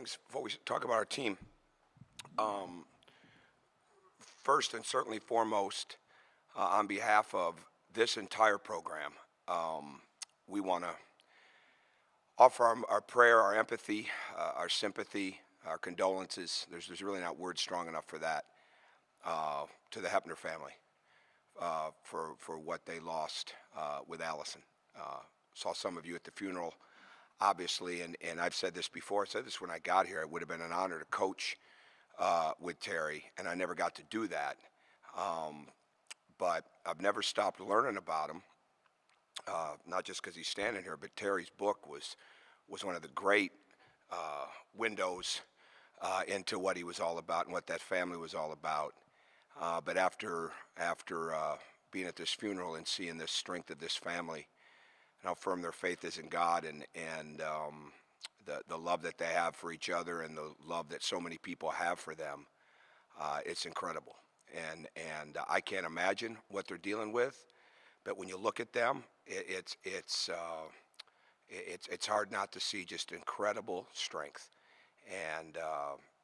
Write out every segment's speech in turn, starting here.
things before we talk about our team. Um, First and certainly foremost, on behalf of this entire program, um, we want to offer our prayer, our empathy, our sympathy, our condolences. There's really not words strong enough for that, to the Hepner family, for what they lost with Allison. Saw some of you at the funeral, obviously, and I've said this before. I said this when I got here. It would have been an honor to coach with Terry, and I never got to do that. Um, but I've never stopped learning about him, not just because he's standing here, but Terry's book was one of the great windows into what he was all about and what that family was all about. But after being at this funeral and seeing the strength of this family and how firm their faith is in God, and the love that they have for each other and the love that so many people have for them, it's incredible. And I can't imagine what they're dealing with. But when you look at them, it's hard not to see just incredible strength, and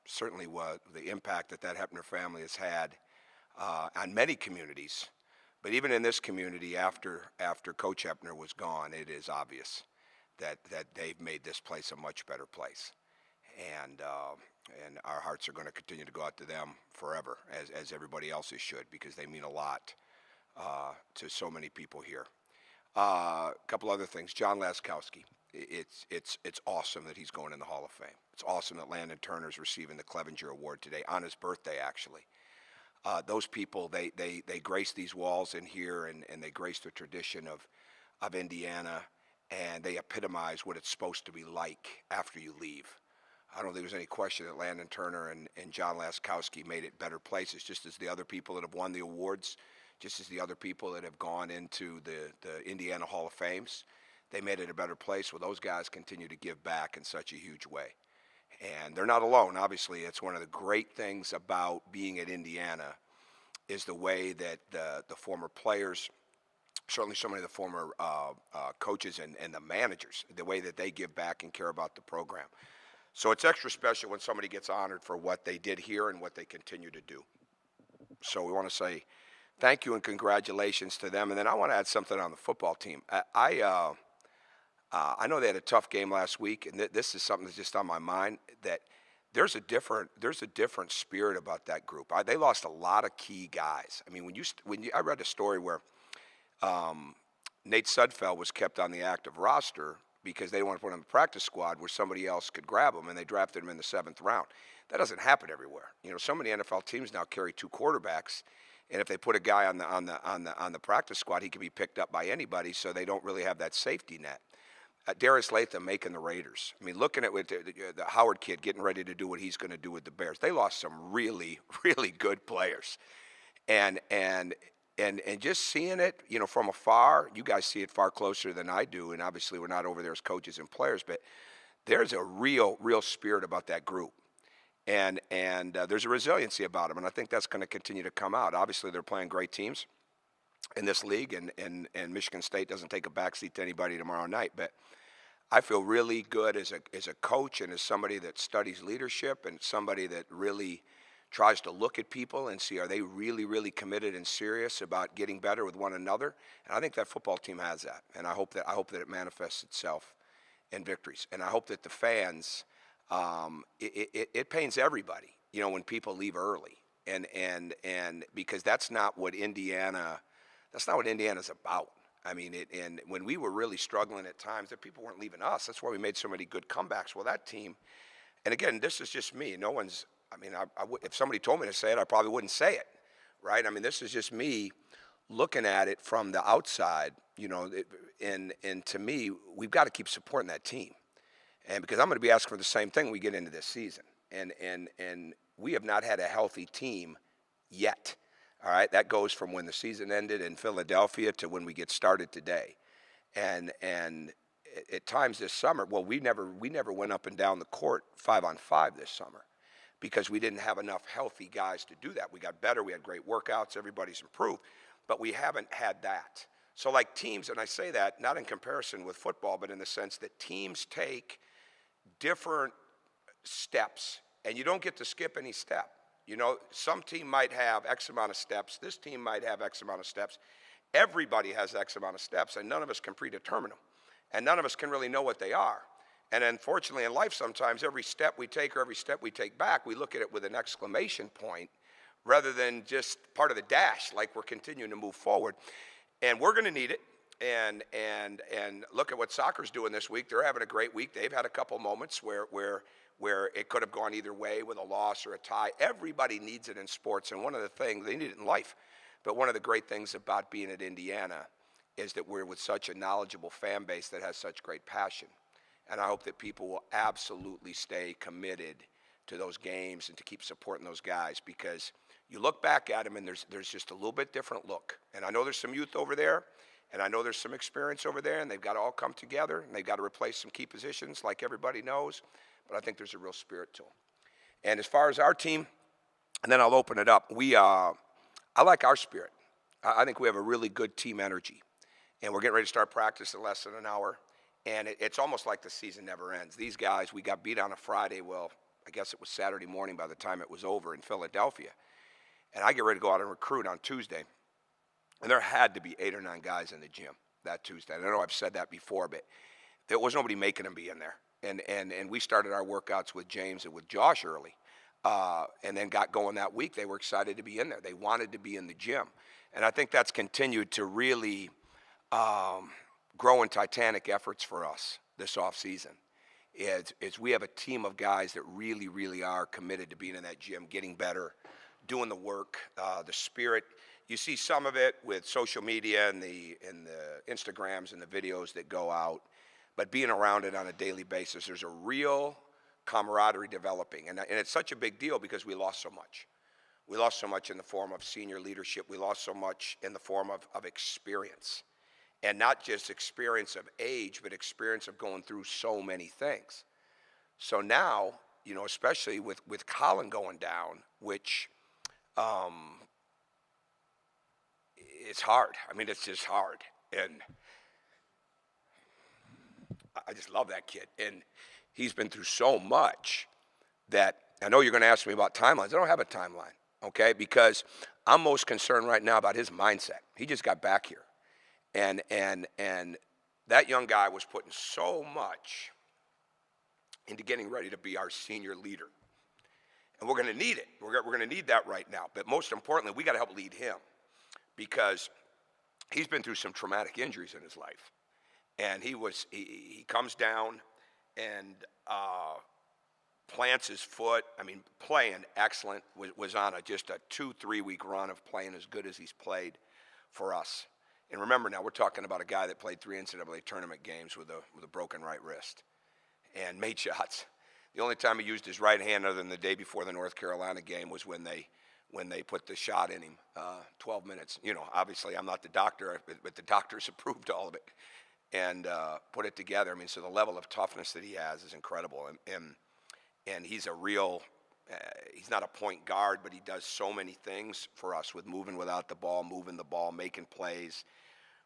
certainly what the impact that Hepner family has had on many communities. But even in this community, after Coach Hepner was gone, it is obvious that they've made this place a much better place, and our hearts are going to continue to go out to them forever, as everybody else's should, because they mean a lot to so many people here. A couple other things. John Laskowski. It's awesome that he's going in the Hall of Fame. It's awesome that Landon Turner's receiving the Clevenger Award today, on his birthday, actually. Those people, they grace these walls in here, and they grace the tradition of Indiana, and they epitomize what it's supposed to be like after you leave. I don't think there's any question that Landon Turner and John Laskowski made it better places, just as the other people that have won the awards, just as the other people that have gone into the Indiana Hall of Fames. They made it a better place. Well, those guys continue to give back in such a huge way. And they're not alone. Obviously, it's one of the great things about being at Indiana is the way that the former players, certainly so many of the former coaches and the managers, the way that they give back and care about the program. So it's extra special when somebody gets honored for what they did here and what they continue to do. So we want to say thank you and congratulations to them. And then I want to add something on the football team. I know they had a tough game last week, and this is something that's just on my mind, that there's a different spirit about that group. They lost a lot of key guys. I mean, I read a story where Nate Sudfeld was kept on the active roster because they didn't want to put him on the practice squad where somebody else could grab him, and they drafted him in the 7th round. That doesn't happen everywhere. You know, so many NFL teams now carry 2 quarterbacks, and if they put a guy on the practice squad, he can be picked up by anybody. So they don't really have that safety net. Darius Latham making the Raiders. I mean, looking at the Howard kid getting ready to do what he's going to do with the Bears. They lost some really, really good players, and just seeing it, you know, from afar. You guys see it far closer than I do, and obviously we're not over there as coaches and players, but there's a real spirit about that group, and there's a resiliency about them, and I think that's going to continue to come out. Obviously, they're playing great teams in this league, and Michigan State doesn't take a backseat to anybody tomorrow night. But I feel really good as a coach and as somebody that studies leadership and somebody that really tries to look at people and see, are they really, really committed and serious about getting better with one another? And I think that football team has that, and I hope that it manifests itself in victories. And I hope that the fans, it pains everybody, you know, when people leave early, and because that's not what Indiana's about. I mean, and when we were really struggling at times, that people weren't leaving us. That's why we made so many good comebacks. Well, that team, and again, this is just me. No one's, I mean, if somebody told me to say it, I probably wouldn't say it, right? I mean, this is just me looking at it from the outside, you know, and to me, we've got to keep supporting that team. And because I'm going to be asking for the same thing when we get into this season. And we have not had a healthy team yet. All right, that goes from when the season ended in Philadelphia to when we get started today, and at times this summer, well, we never went up and down the court 5-on-5 this summer because we didn't have enough healthy guys to do that. We got better, we had great workouts, everybody's improved, but we haven't had that. So like teams, and I say that not in comparison with football, but in the sense that teams take different steps, and you don't get to skip any step. You know, some team might have X amount of steps. This team might have X amount of steps. Everybody has X amount of steps, and none of us can predetermine them. And none of us can really know what they are. And unfortunately, in life, sometimes every step we take or every step we take back, we look at it with an exclamation point rather than just part of the dash, like we're continuing to move forward. And we're going to need it. And look at what soccer's doing this week. They're having a great week. They've had a couple moments where it could have gone either way with a loss or a tie. Everybody needs it in sports, and one of the things, they need it in life. But one of the great things about being at Indiana is that we're with such a knowledgeable fan base that has such great passion. And I hope that people will absolutely stay committed to those games and to keep supporting those guys, because you look back at them and there's just a little bit different look. And I know there's some youth over there, and I know there's some experience over there, and they've got to all come together, and they've got to replace some key positions like everybody knows. But I think there's a real spirit to them. And as far as our team, and then I'll open it up, I like our spirit. I think we have a really good team energy. And we're getting ready to start practice in less than an hour. And it's almost like the season never ends. These guys, we got beat on a Friday. Well, I guess it was Saturday morning by the time it was over in Philadelphia. And I get ready to go out and recruit on Tuesday. And there had to be 8 or 9 guys in the gym that Tuesday. And I know I've said that before, but there was nobody making them be in there. And we started our workouts with James and with Josh early. And then got going that week. They were excited to be in there. They wanted to be in the gym. And I think that's continued to really grow in titanic efforts for us this offseason. Is we have a team of guys that really, really are committed to being in that gym, getting better, doing the work, the spirit. You see some of it with social media and the Instagrams and the videos that go out, but being around it on a daily basis, there's a real camaraderie developing. And it's such a big deal because we lost so much. We lost so much in the form of senior leadership. We lost so much in the form of experience. And not just experience of age, but experience of going through so many things. So now, you know, especially with Colin going down, which it's hard. I mean, it's just hard. And I just love that kid. And he's been through so much that I know you're going to ask me about timelines. I don't have a timeline, okay? Because I'm most concerned right now about his mindset. He just got back here. And that young guy was putting so much into getting ready to be our senior leader. And we're going to need it. We're going to need that right now. But most importantly, we got to help lead him, because he's been through some traumatic injuries in his life. And he comes down and plants his foot. I mean, playing excellent. Was on just a 2-3 week run of playing as good as he's played for us. And remember now, we're talking about a guy that played 3 NCAA tournament games with a broken right wrist and made shots. The only time he used his right hand other than the day before the North Carolina game was when they put the shot in him, 12 minutes. You know, obviously I'm not the doctor, but the doctors approved all of it and put it together. I mean, so the level of toughness that he has is incredible. And he's a real he's not a point guard, but he does so many things for us with moving without the ball, moving the ball, making plays.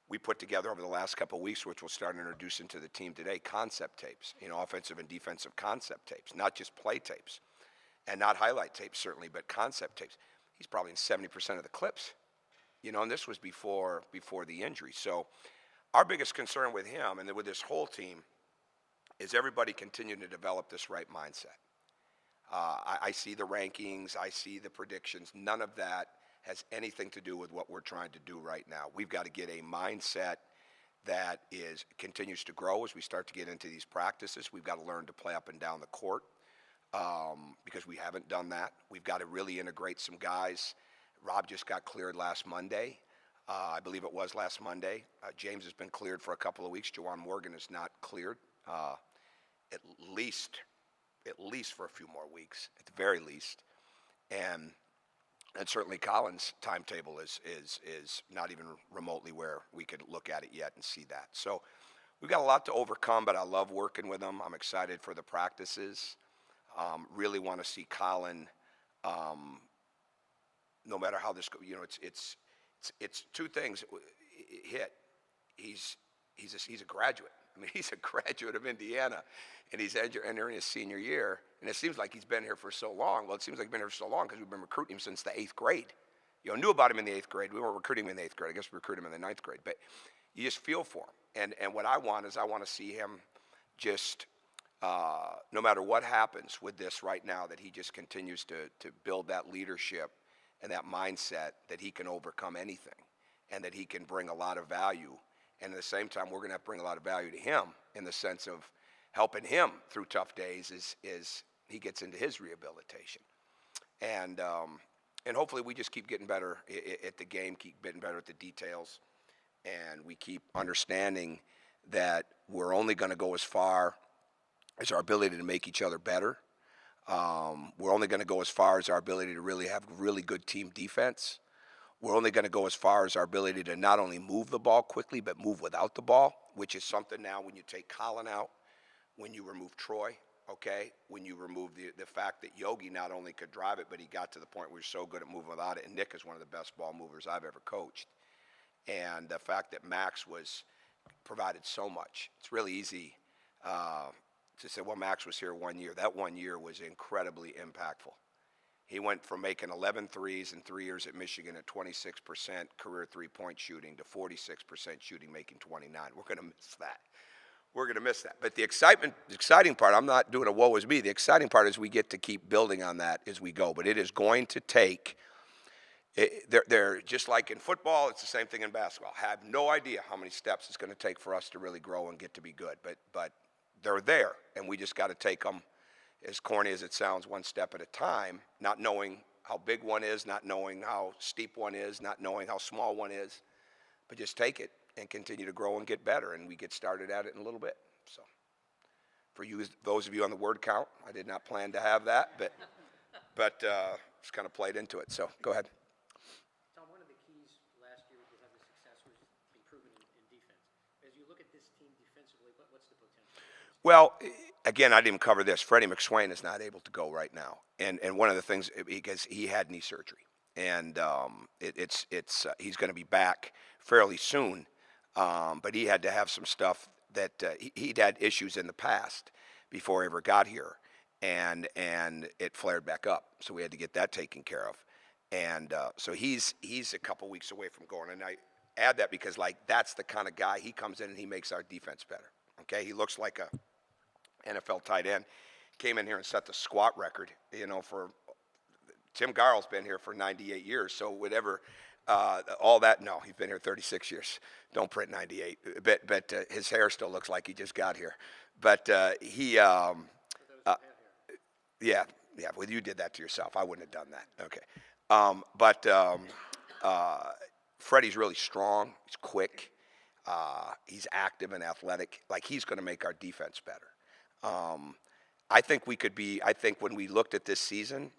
We put together over the last couple of weeks, which we'll start introducing to the team today, concept tapes, you know, offensive and defensive concept tapes, not just play tapes and not highlight tapes certainly, but concept tapes. He's probably in 70% of the clips, you know, and this was before the injury. So our biggest concern with him and with this whole team is everybody continuing to develop this right mindset. I see the rankings, I see the predictions. None of that has anything to do with what we're trying to do right now. We've got to get a mindset that continues to grow as we start to get into these practices. We've got to learn to play up and down the court because we haven't done that. We've got to really integrate some guys. Rob just got cleared last Monday. I believe it was last Monday. James has been cleared for a couple of weeks. Jawan Morgan is not cleared, at least for a few more weeks, at the very least. And certainly Colin's timetable is not even remotely where we could look at it yet and see that. So we've got a lot to overcome, but I love working with him. I'm excited for the practices. Really want to see Colin, no matter how this goes. You know, it's two things hit. He's he's a graduate. I mean, he's a graduate of Indiana, and he's entering his senior year. And it seems like he's been here for so long. Well, it seems like he's been here for so long because we've been recruiting him since the 8th grade. Knew about him in the 8th grade. We weren't recruiting him in the 8th grade. I guess we recruited him in the 9th grade. But you just feel for him. And what I want is I want to see him just, no matter what happens with this right now, that he just continues to build that leadership and that mindset that he can overcome anything and that he can bring a lot of value. And at the same time, we're going to have to bring a lot of value to him in the sense of helping him through tough days as he gets into his rehabilitation. And hopefully we just keep getting better at the game, keep getting better at the details, and we keep understanding that we're only going to go as far as our ability to make each other better. We're only going to go as far as our ability to really have really good team defense. We're only going to go as far as our ability to not only move the ball quickly, but move without the ball, which is something now when you take Colin out, when you remove Troy, okay, when you remove the fact that Yogi not only could drive it, but he got to the point where he's so good at moving without it, and Nick is one of the best ball movers I've ever coached. And the fact that Max provided so much. It's really easy to say, well, Max was here 1 year. That 1 year was incredibly impactful. He went from making 11 threes in 3 years at Michigan at 26% career three-point shooting to 46% shooting, making 29. We're going to miss that. We're going to miss that. But the exciting part, I'm not doing a woe is me. The exciting part is we get to keep building on that as we go. But it is going to take, they're just like in football, it's the same thing in basketball. I have no idea how many steps it's going to take for us to really grow and get to be good. But they're there, and we just got to take them, as corny as it sounds, one step at a time, not knowing how big one is, not knowing how steep one is, not knowing how small one is, but just take it and continue to grow and get better, and we get started at it in a little bit. So for you, those of you on the word count, I did not plan to have that, but just kind of played into it. So go ahead. Tom, one of the keys last year to have the success was improvement in defense. As you look at this team defensively, what's the potential? Well, again, I didn't cover this. Freddie McSwain is not able to go right now, and one of the things, because he had knee surgery, and he's going to be back fairly soon, but he had to have some stuff that he'd had issues in the past before he ever got here, and it flared back up, so we had to get that taken care of, and so he's a couple weeks away from going, and I add that because that's the kind of guy, he comes in and he makes our defense better. Okay, he looks like a NFL tight end. Came in here and set the squat record. For Tim Garl's been here for 98 years. So whatever, all that. No, he's been here 36 years. Don't print 98. But his hair still looks like he just got here. But yeah. Well, you did that to yourself. I wouldn't have done that. Okay. Freddie's really strong. He's quick. He's active and athletic. He's going to make our defense better. I think when we looked at this season,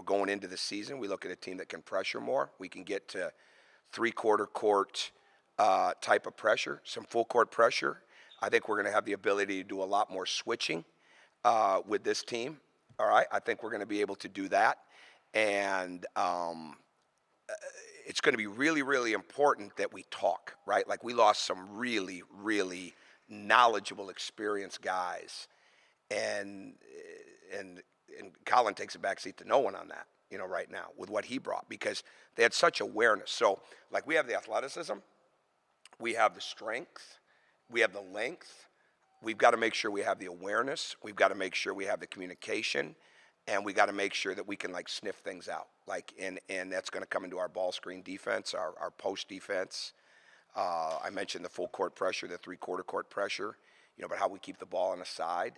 going into the season, we look at a team that can pressure more. We can get to three-quarter court type of pressure, some full court pressure. I think we're going to have the ability to do a lot more switching with this team. All right, I think we're going to be able to do that. And it's going to be really, really important that we talk, right? We lost some really, really knowledgeable, experienced guys, and Colin takes a backseat to no one on that, right now with what he brought, because they had such awareness. So, we have the athleticism, we have the strength, we have the length. We've got to make sure we have the awareness. We've got to make sure we have the communication. And we got to make sure that we can sniff things out, and that's going to come into our ball screen defense, our post defense. I mentioned the full court pressure, the three-quarter court pressure, but how we keep the ball on the side.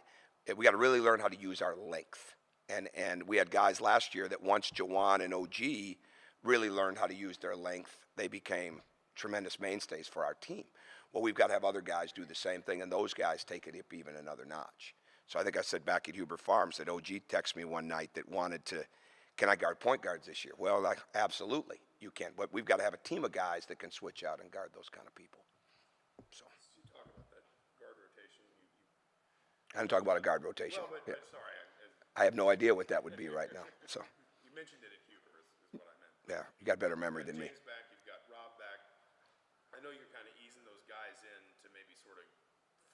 We got to really learn how to use our length. And we had guys last year that once Jawan and OG really learned how to use their length, they became tremendous mainstays for our team. Well, we've got to have other guys do the same thing, and those guys take it up even another notch. So I think I said back at Huber Farms that OG texted me one night that wanted to, can I guard point guards this year? Well, absolutely, you can. But we've got to have a team of guys that can switch out and guard those kind of people. So. You talk about that guard rotation. I didn't talk about a guard rotation. Well, but sorry. I have no idea what that would be right now. So. You mentioned it at Huber is what I meant. Yeah, you got better memory than me. James back, you've got Rob back. I know you're kind of easing those guys in to maybe sort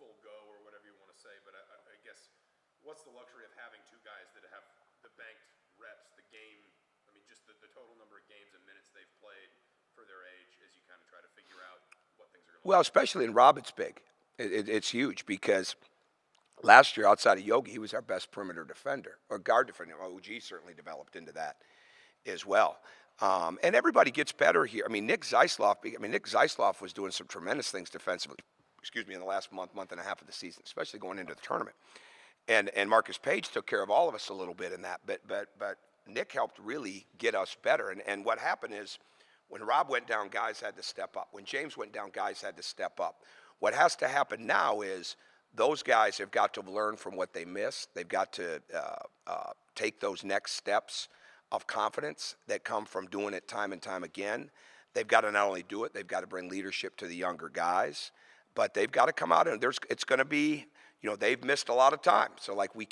full go or whatever you want to say, but I guess what's the luxury of having two guys that have the banked reps, the game, I mean, just the total number of games and minutes they've played for their age as you kind of try to figure out what things are going to Well, look like. especially in Rob, it's big. It's huge because last year, outside of Yogi, he was our best perimeter defender or guard defender. OG certainly developed into that as well. And everybody gets better here. I mean, Nick Zeisloff was doing some tremendous things defensively, in the last month and a half of the season, especially going into the tournament. And Marcus Page took care of all of us a little bit in that. But Nick helped really get us better. And what happened is when Rob went down, guys had to step up. When James went down, guys had to step up. What has to happen now is those guys have got to learn from what they missed. They've got to take those next steps of confidence that come from doing it time and time again. They've got to not only do it, they've got to bring leadership to the younger guys, but they've got to come out and it's going to be, they've missed a lot of time. So like we're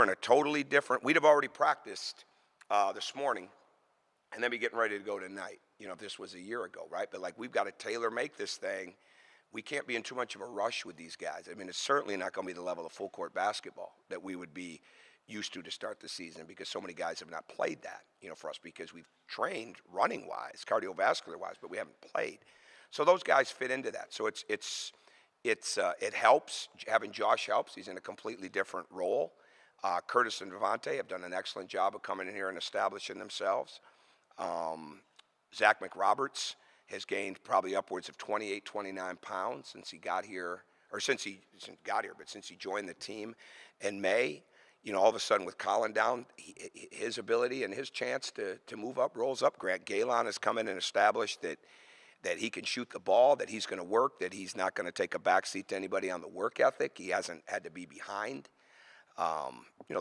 in a totally different, we'd have already practiced this morning and then be getting ready to go tonight, if this was a year ago, right? But like we've got to tailor make this thing. We can't be in too much of a rush with these guys. I mean, it's certainly not going to be the level of full court basketball that we would be used to start the season because so many guys have not played that, for us because we've trained running wise, cardiovascular wise, but we haven't played. So those guys fit into that. So it helps. Having Josh helps. He's in a completely different role. Curtis and Devontae have done an excellent job of coming in here and establishing themselves. Zach McRoberts has gained probably upwards of 28, 29 pounds since he got here, but since he joined the team in May. All of a sudden with Colin down, his ability and his chance to move up rolls up. Grant Galen has come in and established that he can shoot the ball, that he's going to work, that he's not going to take a backseat to anybody on the work ethic. He hasn't had to be behind,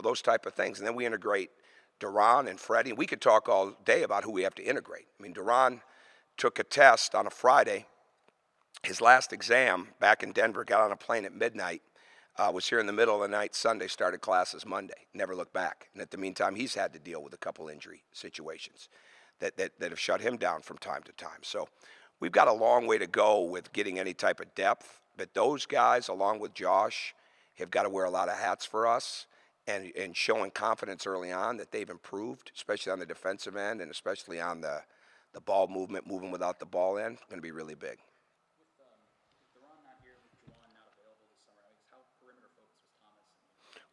those type of things. And then we integrate Duran and Freddie. We could talk all day about who we have to integrate. I mean, Duran took a test on a Friday. His last exam back in Denver, got on a plane at midnight, was here in the middle of the night Sunday, started classes Monday, never looked back. And at the meantime, he's had to deal with a couple injury situations that have shut him down from time to time. So we've got a long way to go with getting any type of depth, but those guys, along with Josh, have got to wear a lot of hats for us and showing confidence early on that they've improved, especially on the defensive end and especially on the ball movement, moving without the ball end, going to be really big.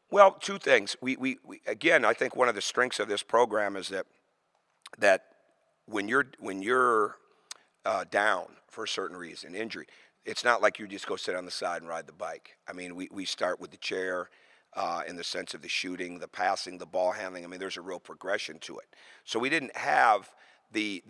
Well, two things. We again, I think one of the strengths of this program is that when you're down for a certain reason, injury, it's not like you just go sit on the side and ride the bike. I mean, we start with the chair in the sense of the shooting, the passing, the ball handling. I mean, there's a real progression to it. So we didn't have the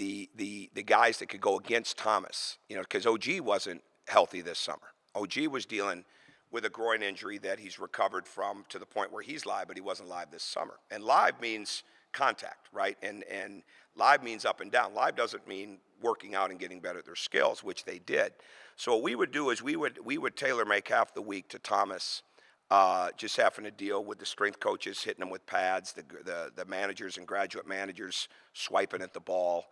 guys that could go against Thomas, because OG wasn't healthy this summer. OG was dealing with a groin injury that he's recovered from to the point where he's live, but he wasn't live this summer. And live means contact, right? And live means up and down. Live doesn't mean working out and getting better at their skills, which they did. So what we would do is we would tailor make half the week to Thomas, just having to deal with the strength coaches hitting him with pads, the managers and graduate managers swiping at the ball,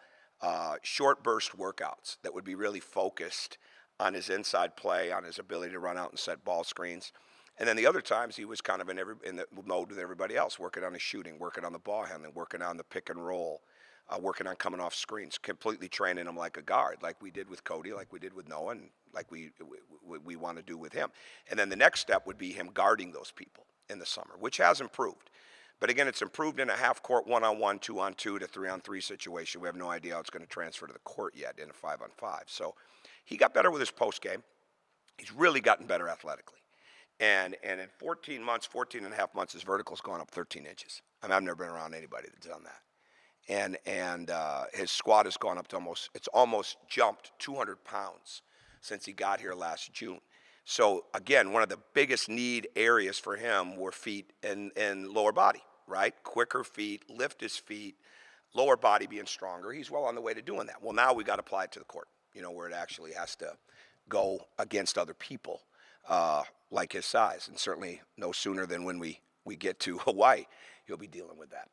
short burst workouts that would be really focused on his inside play, on his ability to run out and set ball screens. And then the other times he was kind of in the mode with everybody else, working on his shooting, working on the ball handling, working on the pick and roll, working on coming off screens, completely training him like a guard, like we did with Cody, like we did with Noah, and like we want to do with him. And then the next step would be him guarding those people in the summer, which has improved. But again, it's improved in a half-court 1-on-1, 2-on-2 to 3-on-3 situation. We have no idea how it's going to transfer to the court yet in a 5-on-5. So he got better with his post game. He's really gotten better athletically. And in 14 and a half months, his vertical's gone up 13 inches. I mean, I've never been around anybody that's done that. And his squat has gone up to almost jumped 200 pounds since he got here last June. So again, one of the biggest need areas for him were feet and lower body, right? Quicker feet, lift his feet, lower body being stronger. He's well on the way to doing that. Well, now we got to apply it to the court, where it actually has to go against other people like his size. And certainly no sooner than when we get to Hawaii, he'll be dealing with that.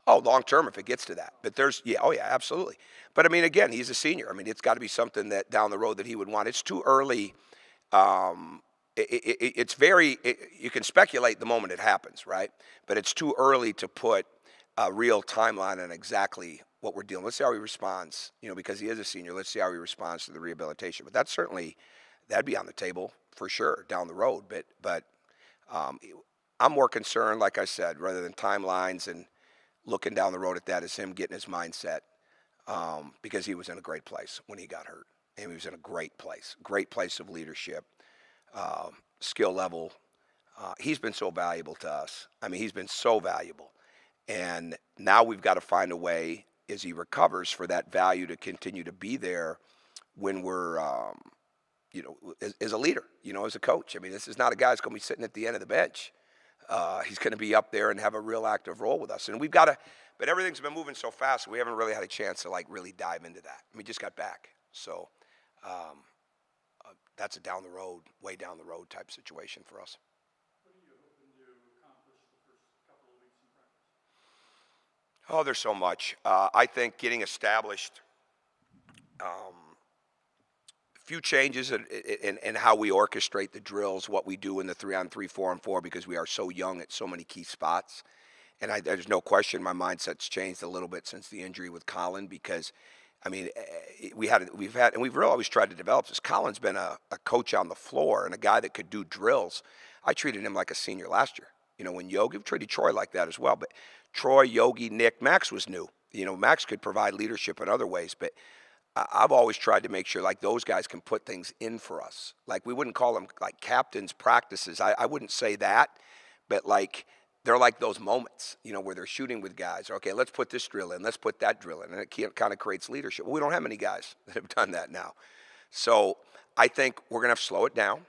Oh, long term if it gets to that. But oh yeah, absolutely. But I mean, again, he's a senior. I mean, it's got to be something that down the road that he would want. It's too early. It's you can speculate the moment it happens, right? But it's too early to put a real timeline on exactly what we're dealing. Let's see how he responds, because he is a senior. Let's see how he responds to the rehabilitation. But that'd be on the table for sure down the road. But um, I'm more concerned, like I said, rather than timelines and looking down the road at that, is him getting his mindset, because he was in a great place when he got hurt. And he was in a great place of leadership, skill level. He's been so valuable to us. I mean, he's been so valuable. And now we've got to find a way as he recovers for that value to continue to be there when we're, as a leader, as a coach. I mean, this is not a guy that's going to be sitting at the end of the bench. He's going to be up there and have a real active role with us. And we've got to, but everything's been moving so fast, we haven't really had a chance to really dive into that. We just got back. So that's a way down the road type situation for us. What are you hoping to accomplish the first couple of weeks in practice? Oh, there's so much. I think getting established, few changes in how we orchestrate the drills, what we do in the 3-on-3, 4-on-4, because we are so young at so many key spots. And there's no question my mindset's changed a little bit since the injury with Colin, because, I mean, we've really always tried to develop this. Colin's been a coach on the floor and a guy that could do drills. I treated him like a senior last year. When Yogi, we treated Troy like that as well. But Troy, Yogi, Nick, Max was new. Max could provide leadership in other ways, but I've always tried to make sure those guys can put things in for us. We wouldn't call them captains practices. I wouldn't say that, but they're like those moments, where they're shooting with guys. Okay, let's put this drill in, let's put that drill in, and it kind of creates leadership. Well, we don't have many guys that have done that now. So I think we're gonna have to slow it down.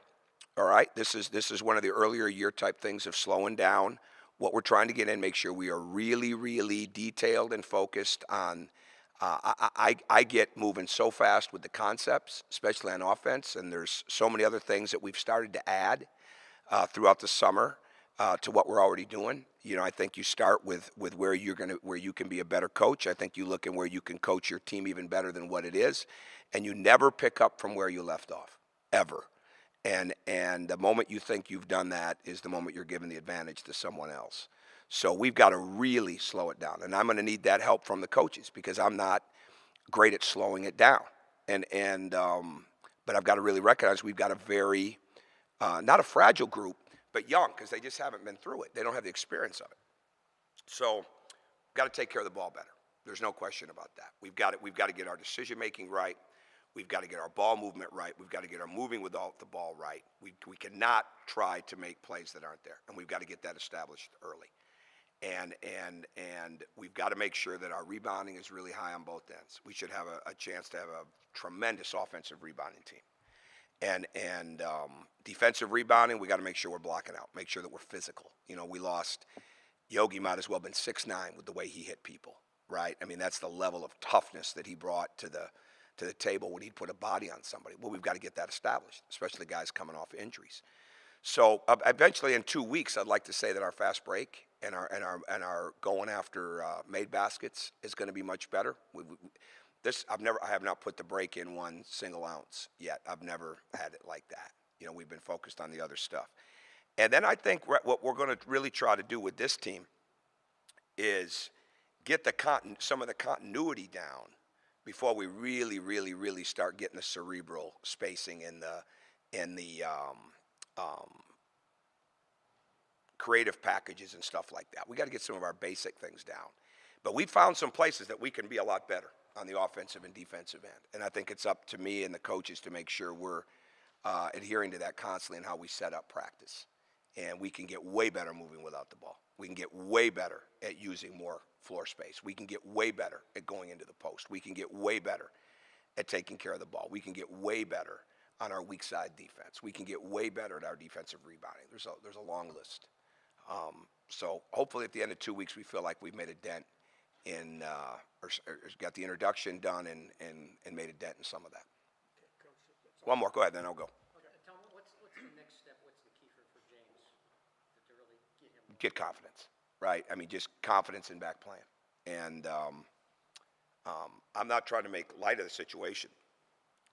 All right, this is one of the earlier year type things of slowing down what we're trying to get in, make sure we are really, really detailed and focused on. I get moving so fast with the concepts, especially on offense, and there's so many other things that we've started to add throughout the summer to what we're already doing. I think you start with where you can be a better coach. I think you look at where you can coach your team even better than what it is, and you never pick up from where you left off, ever. And the moment you think you've done that is the moment you're giving the advantage to someone else. So we've got to really slow it down, and I'm going to need that help from the coaches, because I'm not great at slowing it down. But I've got to really recognize we've got a very not a fragile group, but young, because they just haven't been through it. They don't have the experience of it. So we've got to take care of the ball better. There's no question about that. We've got to get our decision making right. We've got to get our ball movement right. We've got to get our moving without the ball right. We cannot try to make plays that aren't there, and we've got to get that established early. And we've got to make sure that our rebounding is really high on both ends. We should have a chance to have a tremendous offensive rebounding team. And defensive rebounding, we got to make sure we're blocking out, make sure that we're physical. We lost Yogi, might as well have been 6'9" with the way he hit people, right? I mean, that's the level of toughness that he brought to the table when he'd put a body on somebody. Well, we've got to get that established, especially guys coming off injuries. So eventually, in 2 weeks, I'd like to say that our fast break and our going after made baskets is going to be much better. I have not put the break in 1 single ounce yet. I've never had it like that. We've been focused on the other stuff. And then I think what we're going to really try to do with this team is get some of the continuity down before we really, really, really start getting the cerebral spacing in the creative packages and stuff like that. We got to get some of our basic things down. But we found some places that we can be a lot better on the offensive and defensive end. And I think it's up to me and the coaches to make sure we're adhering to that constantly in how we set up practice. And we can get way better moving without the ball. We can get way better at using more floor space. We can get way better at going into the post. We can get way better at taking care of the ball. We can get way better on our weak side defense. We can get way better at our defensive rebounding. There's a long list. So hopefully at the end of 2 weeks we feel like we've made a dent in or got the introduction done and made a dent in some of that. Okay, Coach, One more, go ahead, then I'll go. tell me what's the next step? What's the key for James to really get him? Get confidence, right? I mean, just confidence in back playing. And I'm not trying to make light of the situation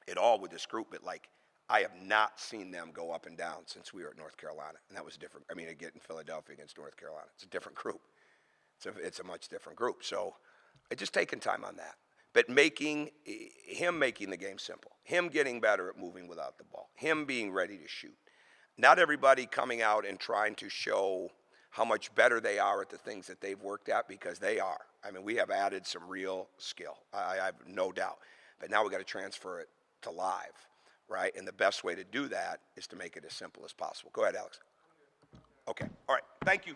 at all with this group, but like, I have not seen them go up and down since we were at North Carolina, and that was different. I mean, again, in Philadelphia against North Carolina, it's a different group. It's a much different group. So, it's just taking time on that. But him making the game simple, him getting better at moving without the ball, him being ready to shoot. Not everybody coming out and trying to show how much better they are at the things that they've worked at, because they are. I mean, we have added some real skill. I have no doubt. But now we got to transfer it to live, right? And the best way to do that is to make it as simple as possible. Go ahead, Alex. Okay. All right. Thank you.